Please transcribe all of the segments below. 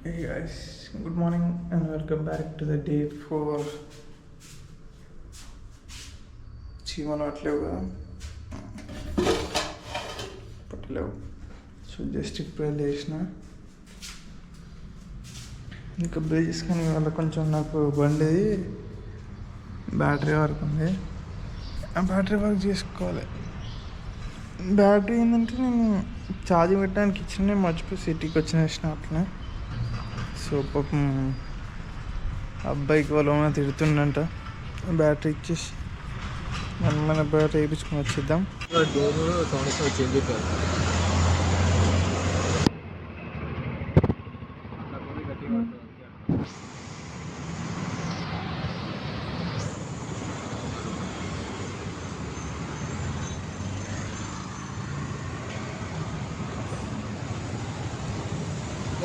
Hey guys, good morning and welcome back to the day 4. చీమలు అట్లేవు కదా, పట్టలేవు. So just ఇప్పుడే లేచిన. ఇంకా బ్రేక్ చేసుకొని వాళ్ళ కొంచెం నాకు బండి బ్యాటరీ వర్క్ ఉంది. ఆ బ్యాటరీ వర్క్ చేసుకోవాలి. బ్యాటరీ ఏంటంటే నేను ఛార్జింగ్ పెట్టడానికి ఇచ్చిన, మర్చిపోయి సిటీకి వచ్చిన అట్లనే. సో పాపం అబ్బాయికి వాళ్ళు ఏమైనా తిడుతుండంట. బ్యాటరీ ఇచ్చేసి మన బ్యాటరీ వేయించుకొని వచ్చేద్దాం.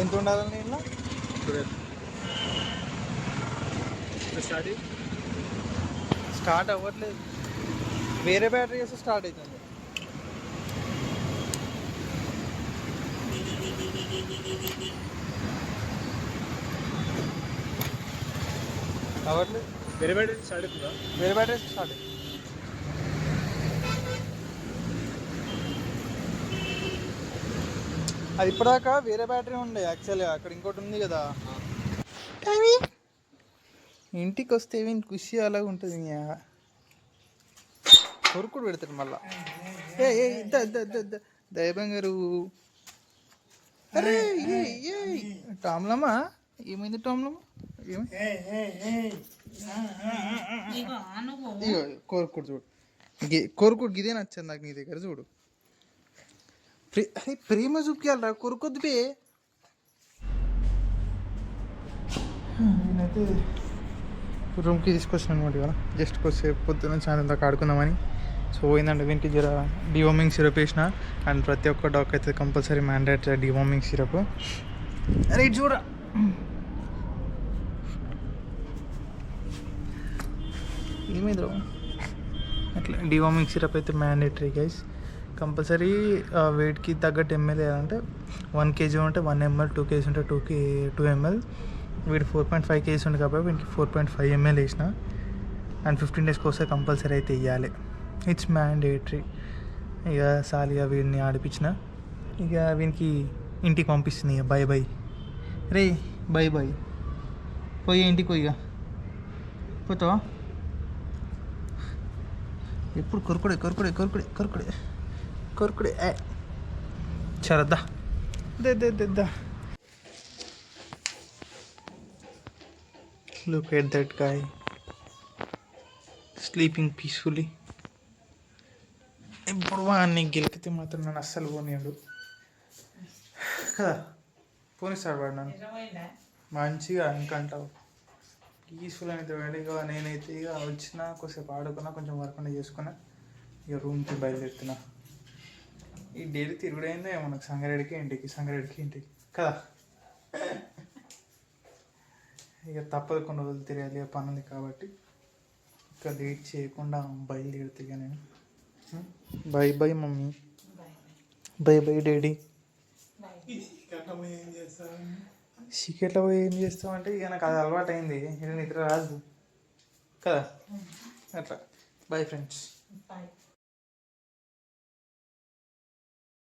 ఎంత ఉండాలని ఇలా స్టార్ట్ అవ్వట్లేదు. వేరే బ్యాటరీ వేస్తే స్టార్ట్ అవుతుంది. అవ్వట్లేదు. వేరే బ్యాటరీ స్టార్ట్ అవుతుందా? వేరే బ్యాటరీ స్టార్ట్ అవుతుంది. అది ఇప్పటిదాకా వేరే బ్యాటరీ ఉండే యాక్చువల్గా. అక్కడ ఇంకోటి ఉంది కదా. ఇంటికి వస్తే ఖుషి అలాగ ఉంటుంది. కొరుకుడు పెడతాడు మళ్ళా. దయబంగారు. అరే టామ్లమ్మా, ఏమైంది టామ్లమ్మా? కోరుకుడు చూడు, కోరుకుడు గిదే నచ్చదు నాకు నీ దగ్గర. చూడు, ప్రేమ చూపించాలరా, కొరుకొద్దు బే. నేనైతే రూమ్కి తీసుకొచ్చాను అనమాట. ఇవాళ జస్ట్ కొద్దిసేపు పొద్దున్న సాయంత్రం దాకా ఆడుకుందామని. సో ఏంటంటే వీనికి జర డివార్మింగ్ సిరప్ వేసిన. అండ్ ప్రతి ఒక్క డాగ్ అయితే కంపల్సరీ మ్యాండేటరీ డివార్మింగ్ సిరప్. అరే చూడ, ఏమైంది అట్లా. డివార్మింగ్ సిరప్ అయితే మ్యాండేటరీ గైస్, కంపల్సరీ. వెయిట్కి తగ్గట్టు ఎంఎల్ అంటే 1 kg ఉంటే 1 ml, 2 kg ఉంటే 2 ml. వీడు 4.5 kg ఉంది కాబట్టి వీడికి 4.5 ml వేసిన. అండ్ 15 daysకి వస్తే కంపల్సరీ అయితే వేయాలి. It's mandatory. ఇక సాలిగా వీడిని ఆడిపించిన. ఇక వీనికి ఇంటికి పంపిస్తుంది. ఇక by by ray, by by. పోయి ఇంటికి పోయి. ఇక పోతావా? ఎప్పుడు కొరుకుడే కొరుకుడే కొరుకుడే కొరుకుడే కొరుకుడే. చరద్దా దా. Look at that guy sleeping peacefully. ఇప్పుడు వాడిని గెలిపితే మాత్రం నన్ను అస్సలు పోనీయాడు కదా. పోనిస్తాడు వాడు నన్ను మంచిగా. ఇంకంటావు పీస్ఫుల్ అయితే ఇక నేనైతే ఇక వచ్చిన కొద్దిసేపు ఆడుకున్నా, కొంచెం వర్క్ ఉండి చేసుకున్నా. ఇక రూమ్కి బయలుదేరుతున్నా. ఈ డైలీ తిరుగుడైందే మనకు సంగారెడ్డికి ఇంటికి, సంగారెడ్డికి ఇంటికి కదా. ఇక తప్పదు, కొన్ని రోజులు తిరగాలి, పనుంది కాబట్టి. ఇక లేట్ చేయకుండా బయలుదేరుతుగా నేను. Bye bye mummy, bye bye daddy. సీక్రెట్లో పోయి ఏం చేస్తామంటే ఇక నాకు అది అలవాటు అయింది. ఇది నిద్ర రాదు కదా. అట్లా బై ఫ్రెండ్స్.